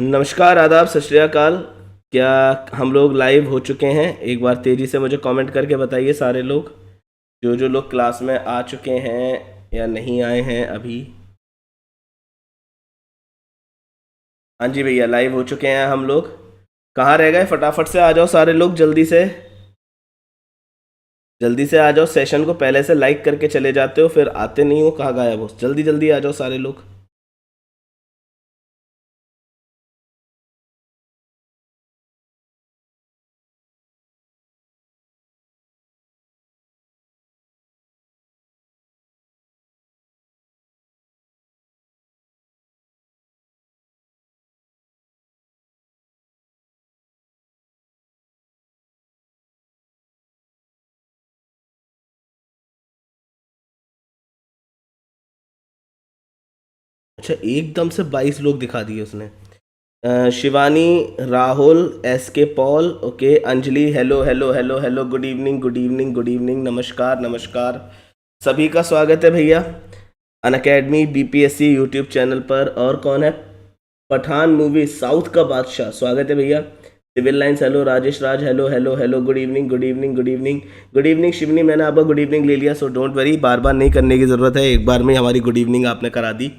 नमस्कार, आदाब, सत श्री अकाल। क्या हम लोग लाइव हो चुके हैं? एक बार तेज़ी से मुझे कमेंट करके बताइए सारे लोग, जो जो लोग क्लास में आ चुके हैं या नहीं आए हैं अभी। हाँ जी भैया, लाइव हो चुके हैं हम लोग। कहाँ रह गए? फटाफट से आ जाओ सारे लोग, जल्दी से जल्दी से आ जाओ। सेशन को पहले से लाइक करके चले जाते हो, फिर आते नहीं हो, कहाँ गायब हो? जल्दी जल्दी आ जाओ सारे लोग। अच्छा, एकदम से 22 लोग दिखा दिए उसने। शिवानी, राहुल, एस के Paul, okay, Anjali, hello hello hello hello, good evening good evening good evening, नमस्कार नमस्कार। सभी का स्वागत है भैया अन अकेडमी बीपीएससी यूट्यूब चैनल पर। और कौन है? पठान मूवी साउथ का बादशाह, स्वागत है भैया। Civil Lines, hello Rajesh Raj, hello hello hello, good evening good evening good evening good evening. Shivani, मैंने आपका गुड इवनिंग ले लिया, सो डोंट वरी, बार बार नहीं करने की ज़रूरत है, एक बार में हमारी गुड इवनिंग आपने करा दी।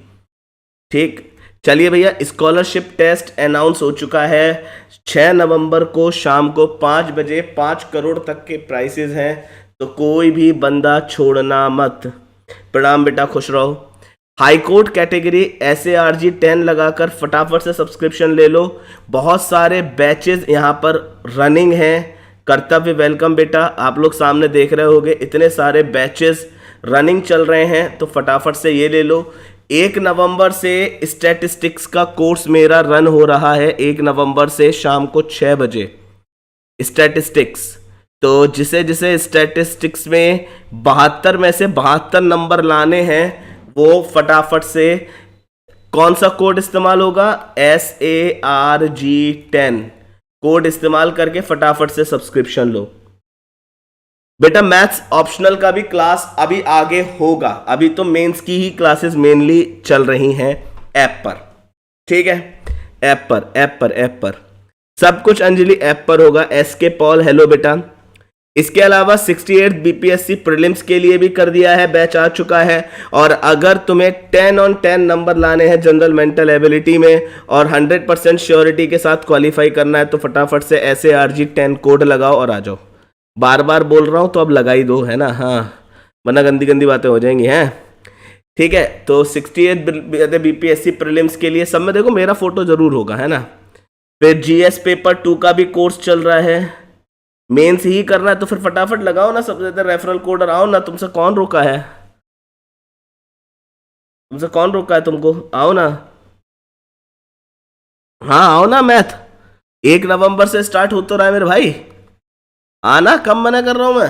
ठीक, चलिए भैया, स्कॉलरशिप टेस्ट अनाउंस हो चुका है। 6 नवंबर को शाम को 5 बजे 5 करोड़ तक के प्राइसेस हैं, तो कोई भी बंदा छोड़ना मत। प्रणाम बेटा, खुश रहो। हाई कोर्ट कैटेगरी SARG 10 लगाकर फटाफट से सब्सक्रिप्शन ले लो। बहुत सारे बैचेस यहाँ पर रनिंग हैं। कर्तव्य वेलकम बेटा, आप लोग सामने देख रहे होगे, इतने सारे बैचेस रनिंग चल रहे हैं, तो फटाफट से ये ले लो। 1 नवंबर से स्टैटिस्टिक्स का कोर्स मेरा रन हो रहा है, 1 नवंबर से शाम को 6 बजे स्टैटिस्टिक्स। तो जिसे जिसे स्टैटिस्टिक्स में 72 में से 72 नंबर लाने हैं, वो फटाफट से, कौन सा कोड इस्तेमाल होगा? SARG 10 कोड इस्तेमाल करके फटाफट से सब्सक्रिप्शन लो। बेटा मैथ्स ऑप्शनल का भी क्लास अभी आगे होगा, अभी तो मेंस की ही क्लासेस मेनली चल रही हैं ऐप पर। ठीक है, ऐप पर सब कुछ अंजलि ऐप पर होगा। एस के पॉल, हेलो बेटा। इसके अलावा 68 बीपीएससी प्रीलिम्स के लिए भी कर दिया है, बैच आ चुका है। और अगर तुम्हें 10 on 10 नंबर लाने हैं जनरल मेंटल एबिलिटी में और 100% श्योरिटी के साथ क्वालिफाई करना है, तो फटाफट से SARG 10 कोड लगाओ और आ जाओ। बार बार बोल रहा हूं तो अब लगा ही दो, है ना? हाँ, वरना गंदी गंदी बातें हो जाएंगी, हैं? ठीक है, तो 68 बीपीएससी प्रीलिम्स के लिए सब में देखो मेरा फोटो जरूर होगा, है ना? फिर जीएस पेपर 2 का भी कोर्स चल रहा है। मेंस ही करना है तो फिर फटाफट लगाओ ना, सबसे ज्यादा रेफरल कोड, और आओ ना। तुमसे कौन रोका है? तुमसे कौन रोका है? तुमको आओ ना। हाँ आओ ना, मैथ 1 नवंबर से स्टार्ट हो तो रहा है मेरे भाई। आना, कम मना कर रहा हूं मैं।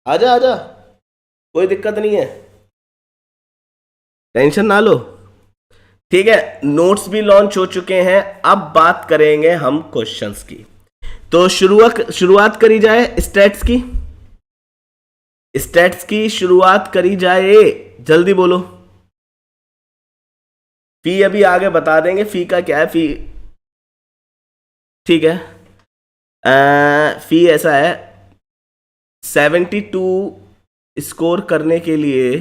आजा आजा, कोई दिक्कत नहीं है, टेंशन ना लो। ठीक है, नोट्स भी लॉन्च हो चुके हैं। अब बात करेंगे हम क्वेश्चंस की। तो शुरुआत करी जाए स्टैट्स की। स्टैट्स की शुरुआत करी जाए, जल्दी बोलो। फी अभी आगे बता देंगे, फी का क्या है फी। ठीक है, फी ऐसा है, 72 स्कोर करने के लिए,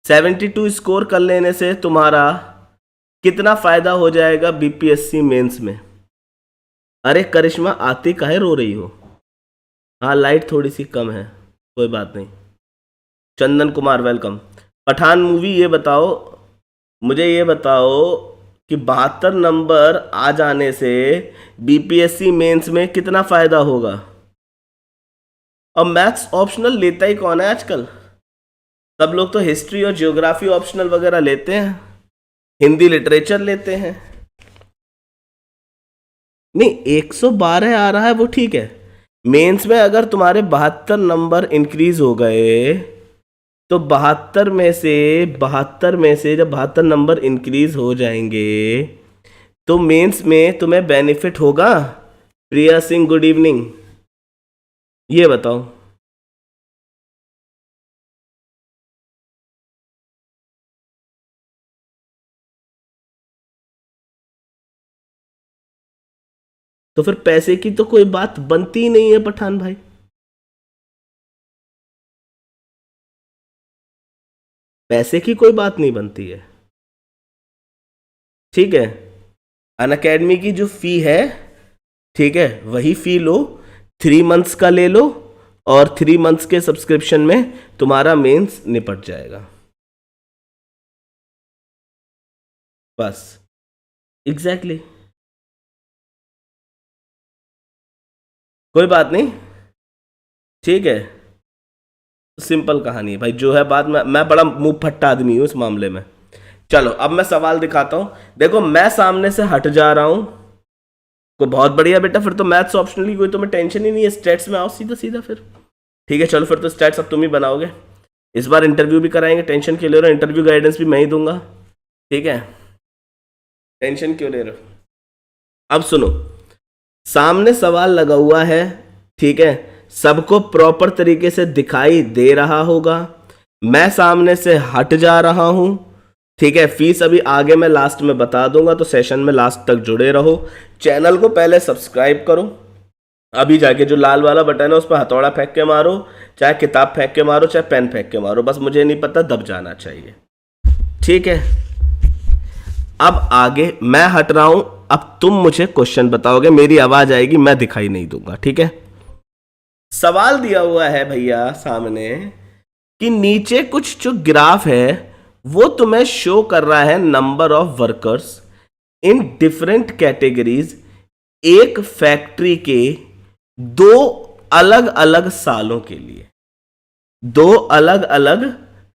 72 स्कोर कर लेने से तुम्हारा कितना फायदा हो जाएगा बीपीएससी मेंस में? अरे करिश्मा, आती काहे रो रही हो? हाँ, लाइट थोड़ी सी कम है, कोई बात नहीं। चंदन कुमार, वेलकम। पठान मूवी, ये बताओ, मुझे ये बताओ कि 72 नंबर आ जाने से बीपीएससी मेंस में कितना फायदा होगा? और मैथ्स ऑप्शनल लेता ही कौन है आजकल? सब लोग तो हिस्ट्री और ज्योग्राफी ऑप्शनल वगैरह लेते हैं, हिंदी लिटरेचर लेते हैं। नहीं, 112 आ रहा है वो ठीक है। मेंस में अगर तुम्हारे 72 नंबर इंक्रीज हो गए, तो 72 में से जब 72 नंबर इंक्रीज हो जाएंगे, तो मेंस में तुम्हें बेनिफिट होगा। प्रिया सिंह, गुड इवनिंग। ये बताओ। तो फिर पैसे की तो कोई बात बनती ही नहीं है पठान भाई। पैसे की कोई बात नहीं बनती है, ठीक है। अनअकैडमी की जो फी है, ठीक है, वही फी लो, 3 मंथ्स का ले लो, और 3 मंथ्स के सब्सक्रिप्शन में तुम्हारा मेंस निपट जाएगा, बस। Exactly exactly. कोई बात नहीं, ठीक है, सिंपल कहानी है भाई, जो है बात। मैं बड़ा मुंह फट्टा आदमी हूं इस मामले में। चलो अब मैं सवाल दिखाता हूं, देखो मैं सामने से हट जा रहा हूं, कोई बहुत बढ़िया बेटा, फिर तो मैथ्स ऑप्शनली कोई तुम्हें टेंशन ही नहीं है, स्टैट्स में आओ सीधा सीधा फिर। ठीक है चलो, फिर तो स्टैट्स अब तुम ही बनाओगे, इस बार इंटरव्यू भी कराएंगे, टेंशन क्यों ले रहे हो, इंटरव्यू गाइडेंस भी मैं ही दूंगा, ठीक है, टेंशन क्यों ले रहे हो। अब सुनो, सामने सवाल लगा हुआ है, ठीक है, सबको प्रॉपर तरीके से दिखाई दे रहा होगा, मैं सामने से हट जा रहा हूं, ठीक है। फीस अभी आगे मैं लास्ट में बता दूंगा, तो सेशन में लास्ट तक जुड़े रहो। चैनल को पहले सब्सक्राइब करो, अभी जाके जो लाल वाला बटन है उस पर हथौड़ा फेंक के मारो, चाहे किताब फेंक के मारो, चाहे पेन फेंक के मारो, बस मुझे नहीं पता, दब जाना चाहिए, ठीक है। अब आगे मैं हट रहा हूं, अब तुम मुझे क्वेश्चन बताओगे, मेरी आवाज आएगी, मैं दिखाई नहीं दूंगा, ठीक है। सवाल दिया हुआ है भैया सामने कि नीचे कुछ जो ग्राफ है वो तुम्हें शो कर रहा है number of workers in different categories एक फैक्ट्री के 2 अलग अलग सालों के लिए, 2 अलग अलग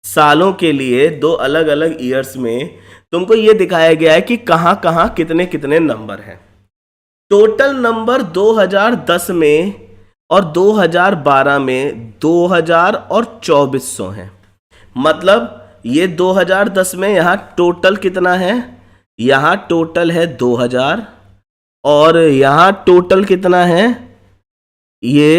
सालों के लिए, 2 अलग अलग ईयर्स में तुमको यह दिखाया गया है कि कहां कहां कितने कितने नंबर हैं। टोटल नंबर 2010 में और 2012 में 2000 और 2400 हैं। मतलब ये 2010 में यहां टोटल कितना है, यहां टोटल है 2000, और यहां टोटल कितना है ये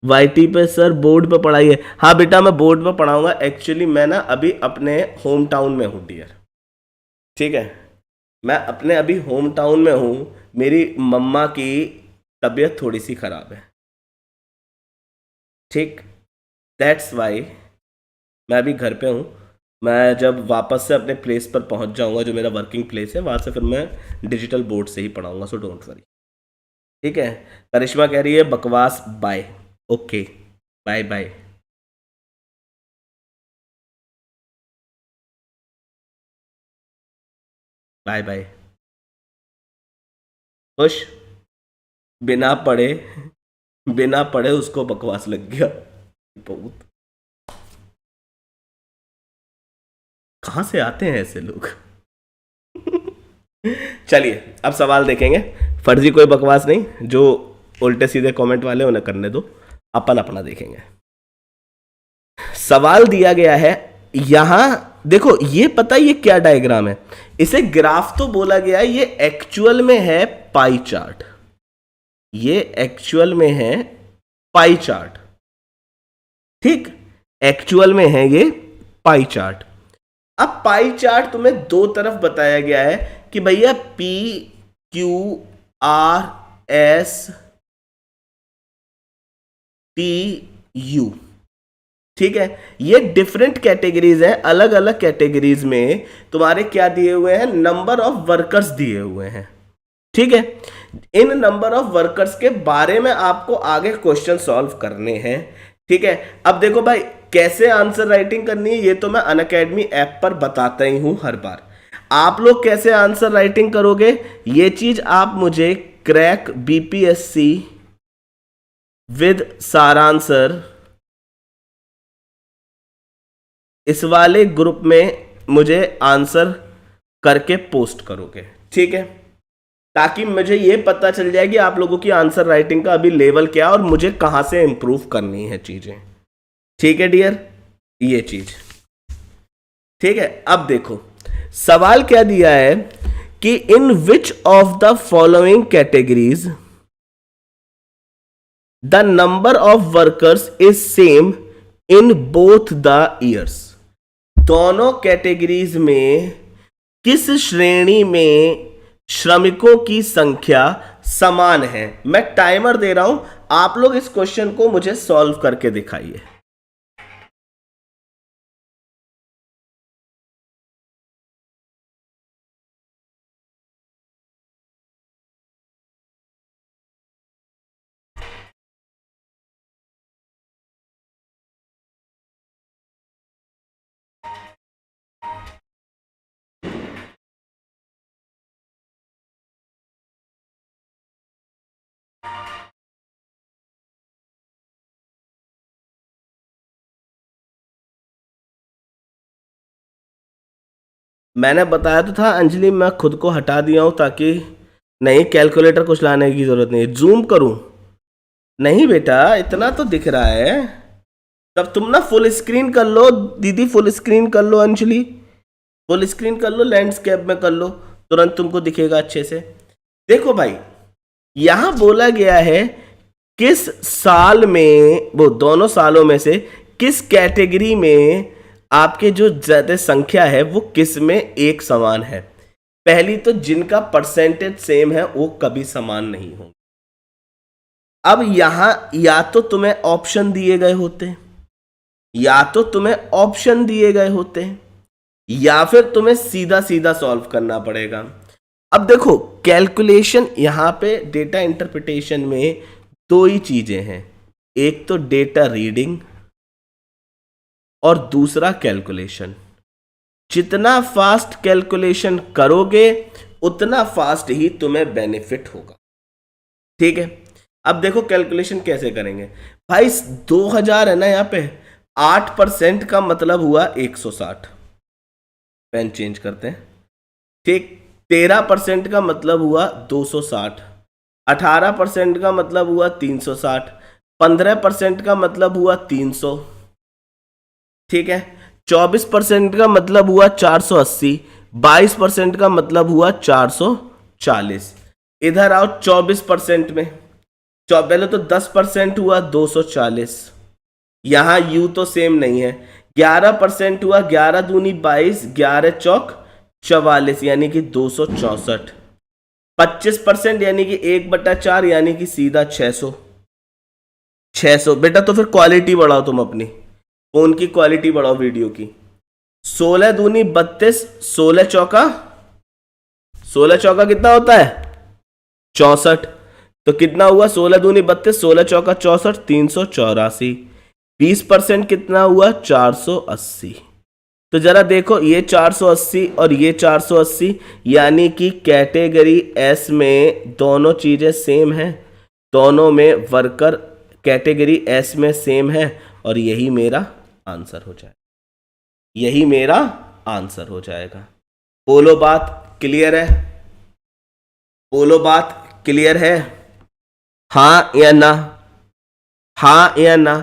वाईटी पे सर बोर्ड पे पढ़ाइए। हाँ बेटा मैं बोर्ड पे पढ़ाऊंगा, एक्चुअली मैं ना अभी अपने होम टाउन में हूँ डियर, ठीक है, मैं अपने अभी होम टाउन में हूँ, मेरी मम्मा की तबीयत थोड़ी सी खराब है, ठीक, दैट्स वाई मैं अभी घर पे हूँ। मैं जब वापस से अपने प्लेस पर पहुँच जाऊँगा, जो मेरा वर्किंग प्लेस है, वहाँ से फिर मैं डिजिटल बोर्ड से ही पढ़ाऊँगा, सो डोंट वरी, ठीक है। करिश्मा कह रही है बकवास bye, okay bye bye. Bye bye, खुश, बिना पढ़े, बिना पढ़े उसको बकवास लग गया, बहुत कहाँ से आते हैं ऐसे लोग। चलिए अब सवाल देखेंगे, फर्जी कोई बकवास नहीं, जो उल्टे सीधे कमेंट वाले उन्हें करने दो, अपन अपना देखेंगे। सवाल दिया गया है यहां, देखो ये पता ये क्या डायग्राम है, इसे ग्राफ तो बोला गया है, ये एक्चुअल में है पाई चार्ट, ये एक्चुअल में है पाई चार्ट, ठीक, एक्चुअल में है ये पाई चार्ट। अब पाई चार्ट तुम्हें 2 तरफ बताया गया है कि भैया P Q R S T U, ठीक है, ये डिफरेंट कैटेगरीज हैं, अलग अलग कैटेगरीज में तुम्हारे क्या दिए हुए हैं, नंबर ऑफ वर्कर्स दिए हुए हैं, ठीक है। इन नंबर ऑफ वर्कर्स के बारे में आपको आगे क्वेश्चन सॉल्व करने हैं, ठीक है। अब देखो भाई कैसे आंसर राइटिंग करनी है, ये तो मैं अनअकैडमी ऐप पर बताता ही हूं हर बार, आप लोग कैसे आंसर राइटिंग करोगे ये चीज आप मुझे क्रैक बीपीएससी विद सारांसर इस वाले ग्रुप में मुझे आंसर करके पोस्ट करोगे, ठीक है, ताकि मुझे ये पता चल जाए कि आप लोगों की आंसर राइटिंग का अभी लेवल क्या और मुझे कहां से इंप्रूव करनी है चीजें, ठीक है डियर, ये चीज, ठीक है। अब देखो सवाल क्या दिया है कि in which of the following categories the number of workers is same in both the years, दोनों कैटेगरीज में किस श्रेणी में श्रमिकों की संख्या समान है। मैं टाइमर दे रहा हूं, आप लोग इस क्वेश्चन को मुझे सॉल्व करके दिखाइए। मैंने बताया तो था अंजलि, मैं खुद को हटा दिया हूं ताकि नहीं, कैलकुलेटर कुछ लाने की जरूरत नहीं। जूम करूं? नहीं बेटा, इतना तो दिख रहा है। तब तुम ना फुल स्क्रीन कर लो दीदी, फुल स्क्रीन कर लो अंजलि, फुल स्क्रीन कर लो, लैंडस्केप में कर लो, तुरंत तुमको दिखेगा अच्छे से। देखो भाई, यहां बोला गया है किस साल में, वो दोनों सालों में से किस कैटेगरी में आपके जो ज्यादा संख्या है वो किस में एक समान है। पहली तो जिनका परसेंटेज सेम है वो कभी समान नहीं होंगे। अब यहां या तो तुम्हें ऑप्शन दिए गए होते, या तो तुम्हें ऑप्शन दिए गए होते, या फिर तुम्हें सीधा सीधा सॉल्व करना पड़ेगा। अब देखो कैलकुलेशन, यहां पे डेटा इंटरप्रिटेशन में दो ही चीजें हैं, एक तो डेटा रीडिंग और दूसरा कैलकुलेशन। जितना फास्ट कैलकुलेशन करोगे उतना फास्ट ही तुम्हें बेनिफिट होगा। ठीक है, अब देखो कैलकुलेशन कैसे करेंगे भाई। 2000 है ना यहाँ पे, 8% का मतलब हुआ 160। पेन चेंज करते हैं। ठीक, 13% का मतलब हुआ 260, 18% का मतलब हुआ 360, 15% का मतलब हुआ 300। ठीक है, 24% का मतलब हुआ 480, 22% का मतलब हुआ 440। इधर आओ 24% में, पहले तो 10% हुआ 240। यहां यू तो सेम नहीं है। 11% हुआ, 11 दूनी 22, 11 चौक 44 यानी कि 264। 25% यानी कि 1/4 यानी कि सीधा 600। 600 बेटा, तो फिर क्वालिटी बढ़ाओ, तुम अपनी फोन की क्वालिटी बढ़ाओ वीडियो की। 16 दूनी 32, 16 चौका कितना होता है? 64। तो कितना हुआ? 16 दूनी 32, 16 चौका 64, 384। 20% कितना हुआ? 480। तो जरा देखो, ये 480 और ये 480 यानी कि कैटेगरी एस में दोनों चीजें सेम हैं, दोनों में वर्कर कैटेगरी एस में सेम है, और यही मेरा आंसर हो जाएगा, यही मेरा आंसर हो जाएगा। बोलो बात क्लियर है? बोलो बात क्लियर है? हाँ या ना? हाँ या ना?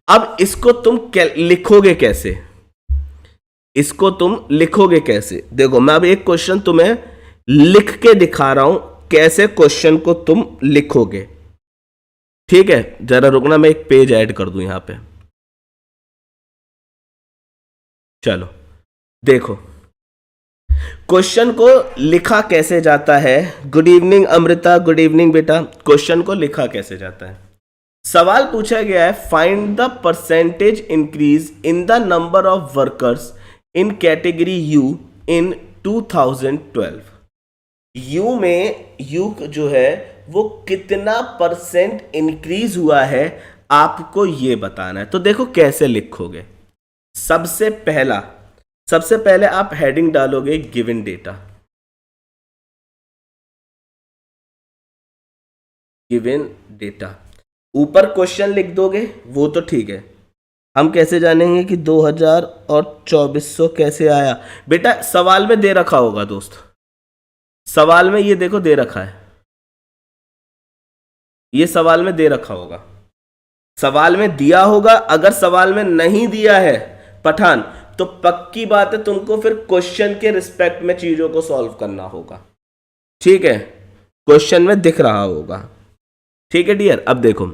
अब इसको तुम लिखोगे कैसे? इसको तुम लिखोगे कैसे? देखो मैं अब एक क्वेश्चन तुम्हें लिख के दिखा रहा हूं, कैसे क्वेश्चन को तुम लिखोगे। ठीक है, जरा रुकना, मैं एक पेज ऐड कर दूं यहां पे। चलो देखो क्वेश्चन को लिखा कैसे जाता है। Good evening Amrita, good evening बेटा। क्वेश्चन को लिखा कैसे जाता है? सवाल पूछा गया है, find the percentage increase in the number of workers in category U in 2012। You में यू जो है वो कितना परसेंट इंक्रीज हुआ है, आपको ये बताना है। तो देखो कैसे लिखोगे। सबसे पहले आप हेडिंग डालोगे गिवन डेटा, गिवन डेटा, ऊपर क्वेश्चन लिख दोगे, वो तो ठीक है। हम कैसे जानेंगे कि 2000 और 2400 कैसे आया? बेटा सवाल में दे रखा होगा दोस्त, सवाल में ये देखो दे रखा है, ये सवाल में दे रखा होगा, सवाल में दिया होगा। अगर सवाल में नहीं दिया है पठान, तो पक्की बात है तुमको फिर क्वेश्चन के रिस्पेक्ट में चीजों को सॉल्व करना होगा। ठीक है, क्वेश्चन में दिख रहा होगा। ठीक है डियर, अब देखो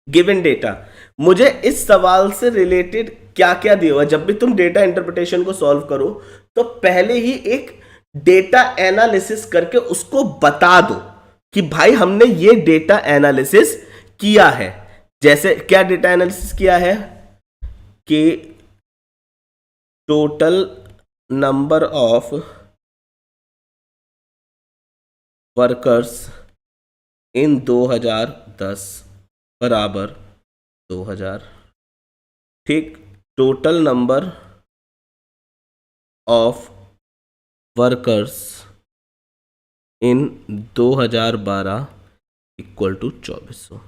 गिवन डेटा, मुझे इस सवाल से रिलेटेड क्या क्या दिया हुआ। जब भी तुम डेटा इंटरप्रिटेशन को सॉल्व करो तो पहले ही एक डेटा एनालिसिस करके उसको बता दो कि भाई हमने ये डेटा एनालिसिस किया है। जैसे क्या डेटा एनालिसिस किया है कि total number of workers in 2010 बराबर 2000। ठीक, total number of workers in 2012 equal to 2400।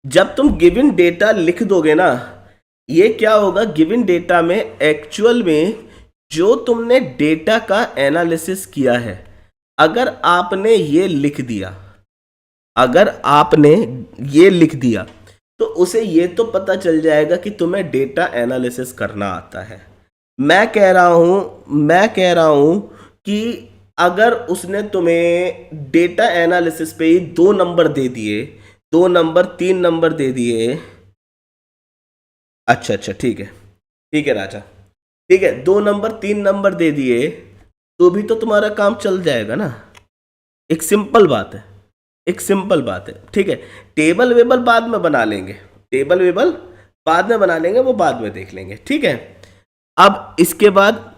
जब तुम गिवन डेटा लिख दोगे ना, ये क्या होगा, गिवन डेटा में एक्चुअल में जो तुमने डेटा का एनालिसिस किया है, अगर आपने ये लिख दिया, अगर आपने ये लिख दिया तो उसे ये तो पता चल जाएगा कि तुम्हें डेटा एनालिसिस करना आता है। मैं कह रहा हूं कि अगर उसने तुम्हें डेटा एनालिसिस पे ही 2 नंबर दे दिए, 2 नंबर 3 नंबर दे दिए, अच्छा ठीक है राजा, ठीक है, 2 नंबर 3 नंबर दे दिए तो भी तो तुम्हारा काम चल जाएगा ना। एक सिंपल बात है, एक सिंपल बात है, ठीक है। टेबल वेबल बाद में बना लेंगे, टेबल वेबल बाद में बना लेंगे, वो बाद में देख लेंगे, ठीक है। अब इसके बाद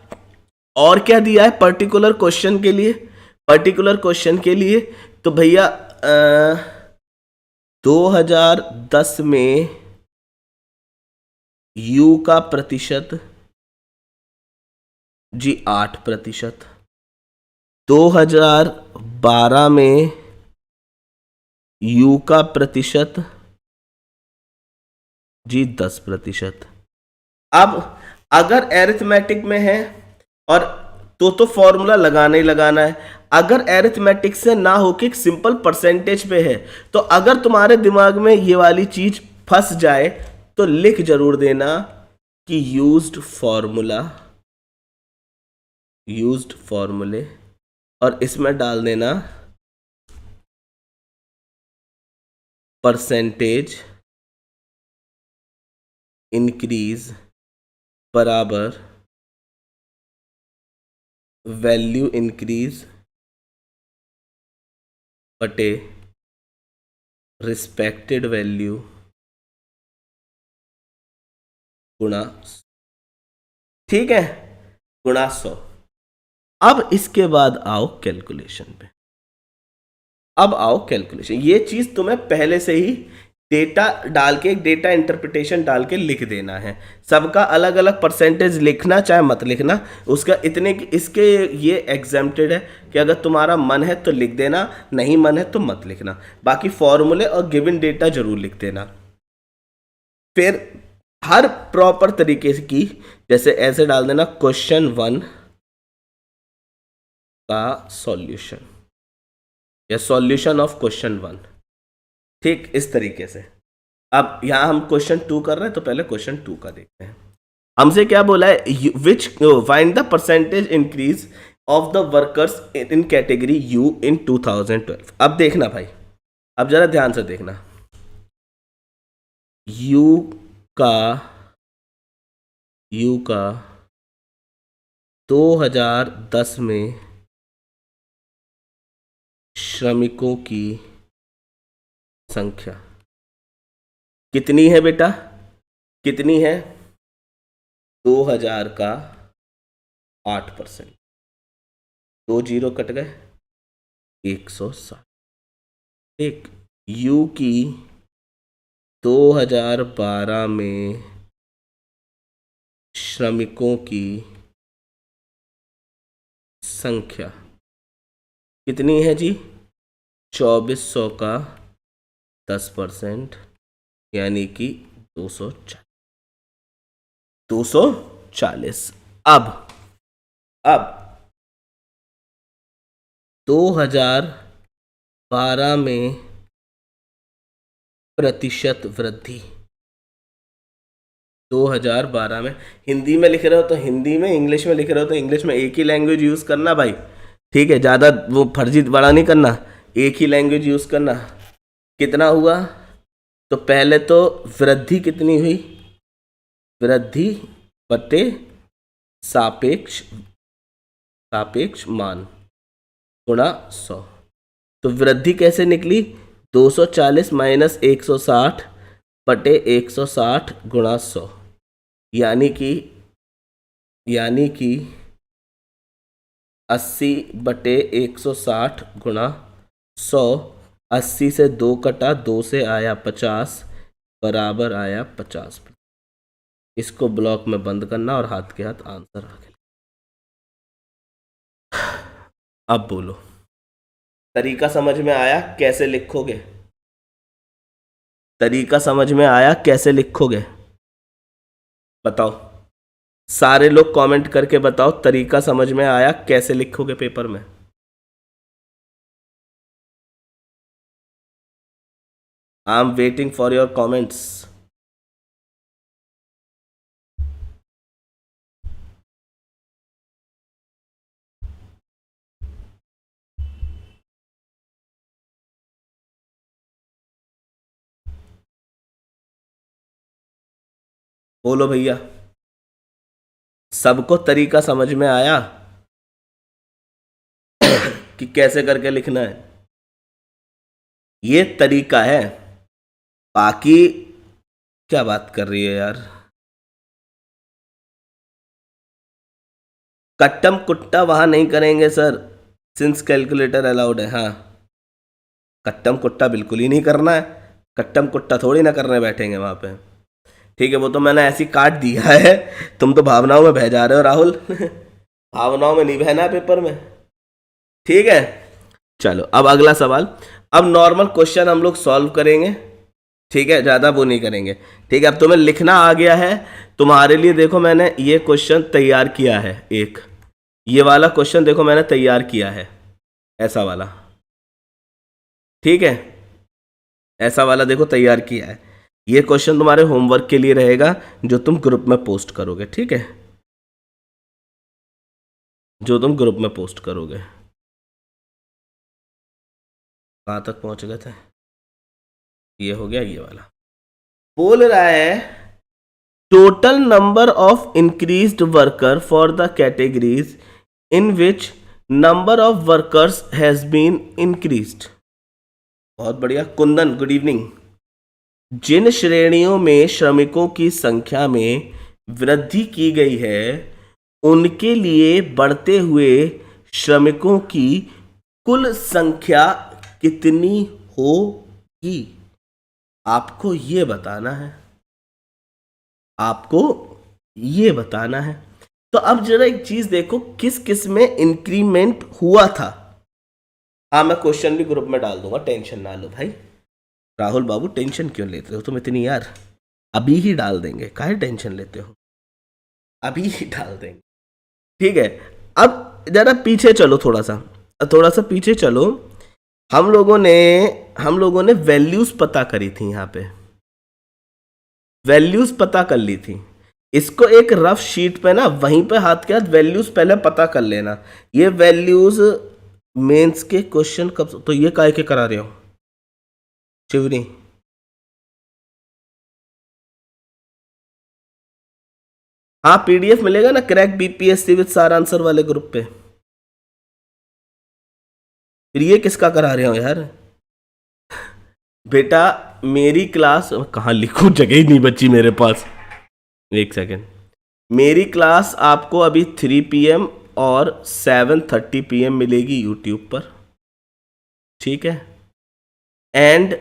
और क्या दिया है पर्टिकुलर क्वेश्चन के लिए, पर्टिकुलर क्वेश्चन के लिए तो भैया 2010 में यू का प्रतिशत जी 8%, 2012 में यू का प्रतिशत जी 10%। अब अगर एरिथमेटिक में है और तो फॉर्मूला लगाना ही लगाना है। अगर एरिथमेटिक से ना होके सिंपल परसेंटेज पे है, तो अगर तुम्हारे दिमाग में ये वाली चीज फंस जाए तो लिख जरूर देना कि यूज्ड फॉर्मूले और इसमें डाल देना परसेंटेज इंक्रीज बराबर वैल्यू इंक्रीज बटे रिस्पेक्टेड वैल्यू गुणा, ठीक है, गुणा 100। अब इसके बाद आओ कैलकुलेशन पे, अब आओ कैलकुलेशन। ये चीज तुम्हें पहले से ही डेटा डाल के, एक डेटा इंटरप्रिटेशन डाल के लिख देना है। सबका अलग अलग परसेंटेज लिखना चाहे मत लिखना, उसका इतने इसके ये एग्जेम्प्टेड है कि अगर तुम्हारा मन है तो लिख देना, नहीं मन है तो मत लिखना। बाकी फॉर्मूले और गिवन डेटा जरूर लिख देना। फिर हर प्रॉपर तरीके की, जैसे ऐसे डाल देना क्वेश्चन 1 का सॉल्यूशन या सॉल्यूशन ऑफ क्वेश्चन 1, ठीक, इस तरीके से। अब यहां हम क्वेश्चन 2 कर रहे हैं तो पहले क्वेश्चन 2 का देखते हैं। हमसे क्या बोला है, which find the percentage increase of the workers in category U in 2012। अब देखना भाई, अब जरा ध्यान से देखना, यू का 2010 में श्रमिकों की संख्या कितनी है बेटा, कितनी है, 2000 का 8%, 2 जीरो कट गए, 160। एक यू की 2012 में श्रमिकों की संख्या कितनी है जी, 2400 का 10%, यानी कि 240। अब 2012 में प्रतिशत वृद्धि, 2012 में, हिंदी में लिख रहे हो तो हिंदी में, इंग्लिश में लिख रहे हो तो इंग्लिश में, एक ही लैंग्वेज यूज करना भाई, ठीक है, ज़्यादा वो फर्जी बड़ा नहीं करना, एक ही लैंग्वेज यूज करना। कितना हुआ, तो पहले तो वृद्धि कितनी हुई, वृद्धि बटे सापेक्ष मान, गुणा 100। तो वृद्धि कैसे निकली? 240 माइनस 160 बटे 160 गुणा 100, यानी कि 80 बटे 160 गुणा 100। 80 से 2 कटा, 2 से आया 50, बराबर आया 50। इसको ब्लॉक में बंद करना और हाथ के हाथ आंसर आ गया। अब बोलो, तरीका समझ में आया? कैसे लिखोगे? तरीका समझ में आया? कैसे लिखोगे बताओ। सारे लोग कमेंट करके बताओ, तरीका समझ में आया? कैसे लिखोगे पेपर में? I am waiting for your comments. बोलो भैया, सबको तरीका समझ में आया कि कैसे करके लिखना है? ये तरीका है, बाकी क्या बात कर रही है यार। कट्टम कुट्टा वहां नहीं करेंगे सर, सिंस कैलकुलेटर अलाउड है। हाँ, कट्टम कुट्टा बिल्कुल ही नहीं करना है। कट्टम कुट्टा थोड़ी ना करने बैठेंगे वहां पे। ठीक है, वो तो मैंने ऐसी काट दिया है। तुम तो भावनाओं में बह जा रहे हो राहुल। भावनाओं में नहीं बहना है पेपर में। ठीक है, चलो अब अगला सवाल। अब नॉर्मल क्वेश्चन हम लोग सॉल्व करेंगे, ठीक है, ज़्यादा वो नहीं करेंगे। ठीक है, अब तुम्हें लिखना आ गया है। तुम्हारे लिए देखो मैंने ये क्वेश्चन तैयार किया है। एक ये वाला क्वेश्चन देखो मैंने तैयार किया है, ऐसा वाला। ठीक है, ऐसा वाला देखो तैयार किया है। ये क्वेश्चन तुम्हारे होमवर्क के लिए रहेगा, जो तुम ग्रुप में पोस्ट करोगे। ठीक है, जो तुम ग्रुप में पोस्ट करोगे। कहाँ तक पहुंच गए थे? ये हो गया ये वाला। बोल रहा है total number of increased worker for the categories in which number of workers has been increased. बहुत बढ़िया कुंदन, गुड इवनिंग। जिन श्रेणियों में श्रमिकों की संख्या में वृद्धि की गई है, उनके लिए बढ़ते हुए श्रमिकों की कुल संख्या कितनी होगी? आपको ये बताना है, आपको ये बताना है। तो अब जरा एक चीज देखो, किस किस में इंक्रीमेंट हुआ था। हाँ, मैं क्वेश्चन भी ग्रुप में डाल दूंगा, टेंशन ना लो भाई। राहुल बाबू टेंशन क्यों लेते हो तुम इतनी यार? अभी ही डाल देंगे, काहे टेंशन लेते हो, अभी ही डाल देंगे। ठीक है, अब जरा पीछे चलो, थोड़ा सा पीछे चलो। हम लोगों ने वैल्यूज पता करी थी, यहाँ पे वैल्यूज पता कर ली थी। इसको एक रफ शीट पे ना, वहीं पे हाथ के हाथ वैल्यूज पहले पता कर लेना। ये वैल्यूज मेंस के क्वेश्चन कब, तो ये काहे के करा रहे हो शिवनी? हाँ, पीडीएफ मिलेगा ना, क्रैक बीपीएससी विद सार आंसर वाले ग्रुप पे। फिर ये किसका करा रहे हो यार? बेटा मेरी क्लास कहाँ लिखूं, जगह ही नहीं बची मेरे पास। एक सेकेंड। मेरी क्लास आपको अभी 3 PM और 7:30 PM मिलेगी यूट्यूब पर। ठीक है, एंड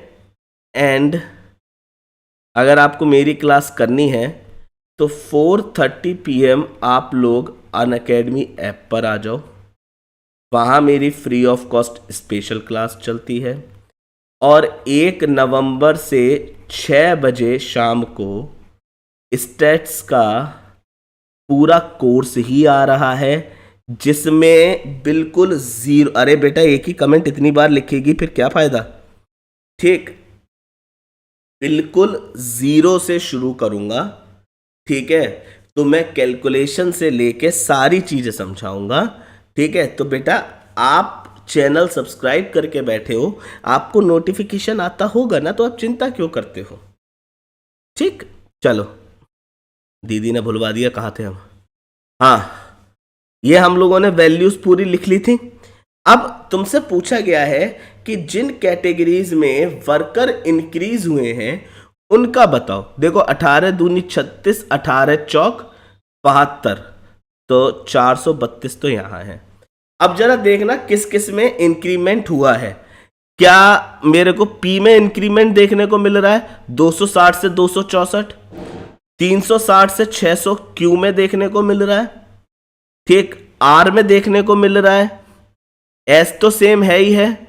अगर आपको मेरी क्लास करनी है तो 4:30 PM आप लोग अनअकैडमी ऐप पर आ जाओ। वहाँ मेरी free of cost special class चलती है। और 1 नवंबर से 6 बजे शाम को स्टैट्स का पूरा कोर्स ही आ रहा है, जिसमें बिल्कुल जीरो। अरे बेटा, एक ही कमेंट इतनी बार लिखेगी फिर क्या फायदा? ठीक, बिल्कुल जीरो से शुरू करूंगा। ठीक है, तो मैं कैलकुलेशन से लेके सारी चीजें समझाऊंगा। ठीक है, तो बेटा आप चैनल सब्सक्राइब करके बैठे हो, आपको नोटिफिकेशन आता होगा ना, तो आप चिंता क्यों करते हो? ठीक, चलो, दीदी ने भुलवा दिया, कहाँ थे हम? हाँ, ये हम लोगों ने वैल्यूज पूरी लिख ली थी। अब तुमसे पूछा गया है कि जिन कैटेगरीज में वर्कर इंक्रीज हुए हैं उनका बताओ। देखो 18 दूनी 36, 18 चौक 72, तो 432 तो यहां है। अब जरा देखना किस किस में इंक्रीमेंट हुआ है। क्या मेरे को पी में इंक्रीमेंट देखने को मिल रहा है 260 से 264, 360 से 600 क्यू में देखने को मिल रहा है, ठीक, आर में देखने को मिल रहा है, एस तो सेम है ही है,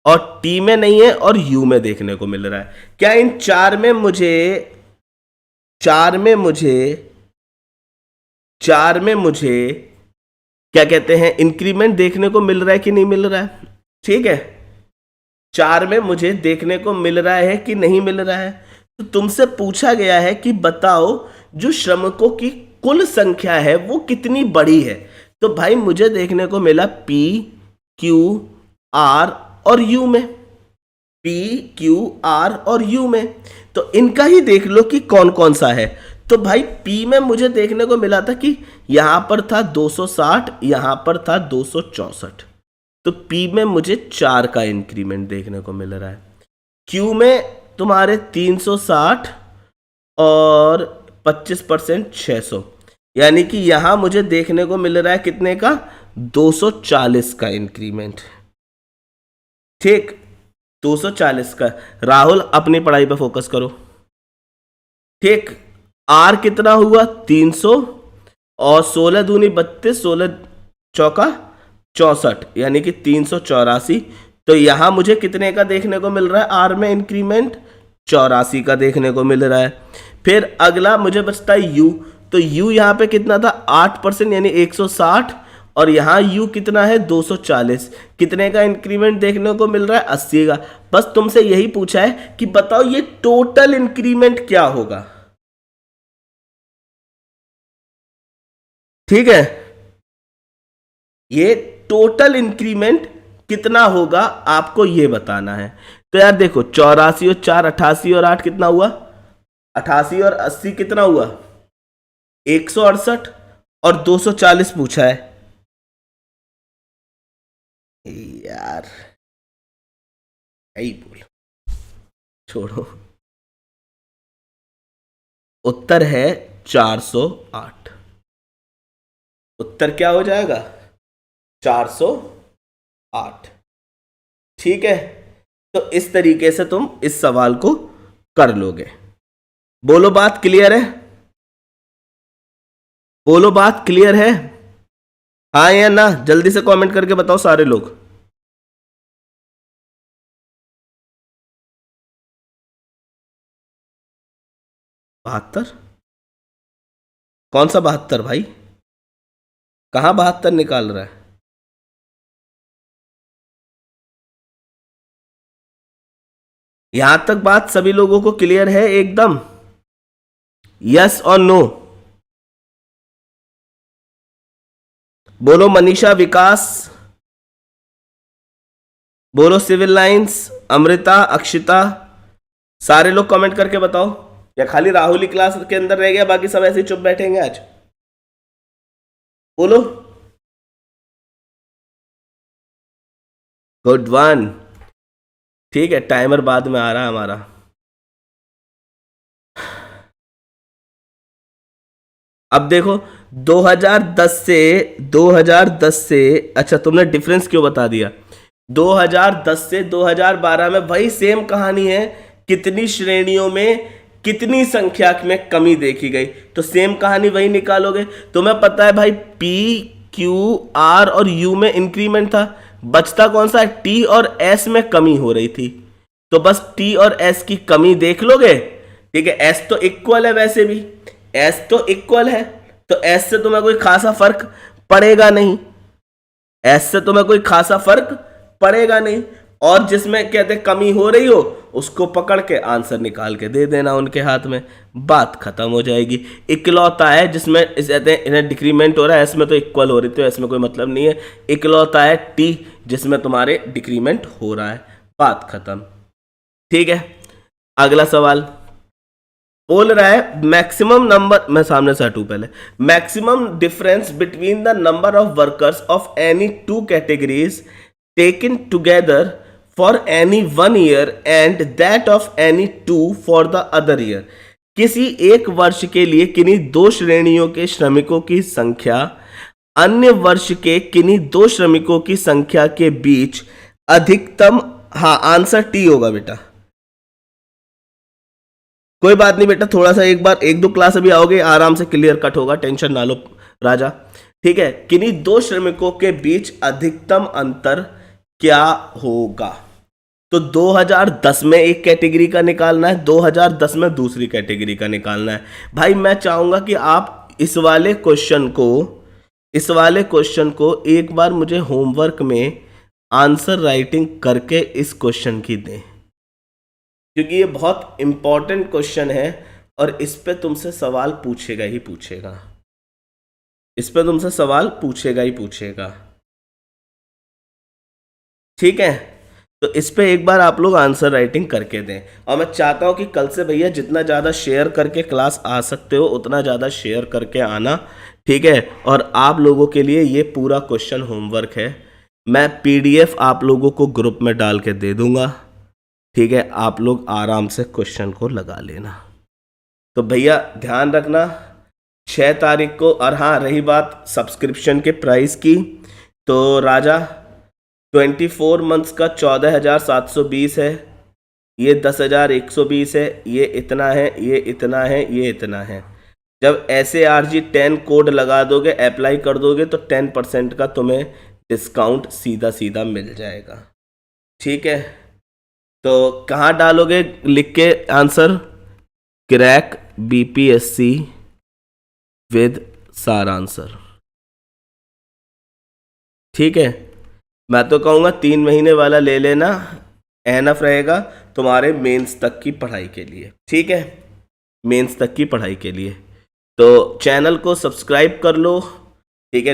और टी में नहीं है, और यू में देखने को मिल रहा है। क्या इन चार में मुझे क्या कहते हैं इंक्रीमेंट देखने को मिल रहा है कि नहीं मिल रहा है? ठीक है, चार में मुझे देखने को मिल रहा है कि नहीं मिल रहा है। तो तुमसे पूछा गया है कि बताओ जो श्रमिकों की कुल संख्या है वो कितनी बड़ी है। तो भाई मुझे देखने को मिला पी, क्यू, आर और यू में, पी, क्यू, आर और यू में। तो इनका ही देख लो कि कौन कौन सा है। तो भाई पी में मुझे देखने को मिला था कि यहां पर था 260, यहां पर था 264, तो पी में मुझे 4 का इंक्रीमेंट देखने को मिल रहा है। क्यू में तुम्हारे 360 और 25% 600, यानी कि यहां मुझे देखने को मिल रहा है कितने का 240 का इंक्रीमेंट। ठीक, 240 का। राहुल अपनी पढ़ाई पे फोकस करो। ठीक, आर कितना हुआ 300 और 16 दूनी 32, 16 चौका 64, यानी कि 384। तो यहां मुझे कितने का देखने को मिल रहा है आर में इंक्रीमेंट 84 का देखने को मिल रहा है। फिर अगला मुझे बचता है यू। तो यू यहां पे कितना था 8% यानी 160, और यहां यू कितना है 240। कितने का इंक्रीमेंट देखने को मिल रहा है 80 का। बस तुमसे यही पूछा है कि बताओ ये टोटल इंक्रीमेंट क्या होगा। ठीक है, ये टोटल इंक्रीमेंट कितना होगा आपको ये बताना है। तो यार देखो 84 और 4 88 और 8 कितना हुआ 88 और 80 कितना हुआ 168 और 240 पूछा है। यार यही बोल, छोड़ो, उत्तर है 408। उत्तर क्या हो जाएगा 408। ठीक है, तो इस तरीके से तुम इस सवाल को कर लोगे। बोलो बात क्लियर है? बोलो बात क्लियर है? हाँ या ना, जल्दी से कमेंट करके बताओ सारे लोग। बहत्तर? कौन सा 72 भाई? कहां 72 निकाल रहा है? यहां तक बात सभी लोगों को क्लियर है एकदम? यस और नो? बोलो मनीषा, विकास, बोलो सिविल लाइंस, अमृता, अक्षिता, सारे लोग कमेंट करके बताओ। या खाली राहुल ही क्लास के अंदर रह गया, बाकी सब ऐसे ही चुप बैठेंगे आज? बोलो। Good one. ठीक है, टाइमर बाद में आ रहा है हमारा। अब देखो 2010 से अच्छा तुमने डिफरेंस क्यों बता दिया? 2010 से 2012 में वही सेम कहानी है, कितनी श्रेणियों में कितनी संख्या में कमी देखी गई, तो सेम कहानी वही निकालोगे। तुम्हें पता है भाई पी, क्यू, आर और यू में इंक्रीमेंट था, बचता कौन सा है टी और एस में कमी हो रही थी, तो बस टी और एस की कमी देख लोगे। ठीक है, एस तो इक्वल है, वैसे भी एस तो इक्वल है, तो एस से तुम्हें कोई खासा फर्क पड़ेगा नहीं, एस से तुम्हें कोई खासा फर्क पड़ेगा नहीं। और जिसमें कहते कमी हो रही हो उसको पकड़ के आंसर निकाल के दे देना उनके हाथ में, बात खत्म हो जाएगी। इकलौता है जिसमें इन्हें डिक्रीमेंट हो रहा है, एस में तो इक्वल हो रही, तो एस में कोई मतलब नहीं है। इकलौता है टी जिसमें तुम्हारे डिक्रीमेंट हो रहा है, बात खत्म। ठीक है, अगला सवाल बोल रहा है मैक्सिमम नंबर, मैं सामने से हटूं पहले, maximum difference between the number of workers of any two categories taken together for any 1 year and that of any 2 for the other year. किसी एक वर्ष के लिए किन्हीं 2 श्रेणियों के श्रमिकों की संख्या अन्य वर्ष के किन्हीं 2 श्रमिकों की संख्या के बीच अधिकतम, हाँ आंसर टी होगा बेटा। कोई बात नहीं बेटा, थोड़ा सा एक बार 1-2 क्लास अभी आओगे, आराम से क्लियर कट होगा, टेंशन ना लो राजा। ठीक है, किन्हीं 2 श्रमिकों के बीच अधिकतम अंतर क्या होगा? तो 2010 में एक कैटेगरी का निकालना है, 2010 में दूसरी कैटेगरी का निकालना है। भाई मैं चाहूंगा कि आप इस वाले क्वेश्चन को एक बार मुझे होमवर्क में आंसर राइटिंग करके इस क्वेश्चन की दें, क्योंकि ये बहुत इंपॉर्टेंट क्वेश्चन है और इस पे तुमसे सवाल पूछेगा ही पूछेगा, इस पे तुमसे सवाल पूछेगा ही पूछेगा। ठीक है, तो इस पे एक बार आप लोग आंसर राइटिंग करके दें। और मैं चाहता हूं कि कल से भैया जितना ज़्यादा शेयर करके क्लास आ सकते हो उतना ज़्यादा शेयर करके आना। ठीक है, और आप लोगों के लिए ये पूरा क्वेश्चन होमवर्क है, मैं PDF आप लोगों को ग्रुप में डाल के दे दूंगा। ठीक है, आप लोग आराम से क्वेश्चन को लगा लेना। तो भैया ध्यान रखना 6 तारीख को। और हाँ, रही बात सब्सक्रिप्शन के प्राइस की, तो राजा 24 मंथ्स का 14,720 है, ये 10,120 है, ये इतना है, ये इतना है, ये इतना है। जब SARG 10 कोड लगा दोगे, अप्लाई कर दोगे, तो 10% का तुम्हें डिस्काउंट सीधा सीधा मिल जाएगा। ठीक है, तो कहाँ डालोगे लिख के आंसर? क्रैक BPSC विद सार आंसर। ठीक है, मैं तो कहूँगा 3 महीने वाला ले लेना, एनफ रहेगा तुम्हारे मेंस तक की पढ़ाई के लिए। ठीक है, मेंस तक की पढ़ाई के लिए। तो चैनल को सब्सक्राइब कर लो। ठीक है।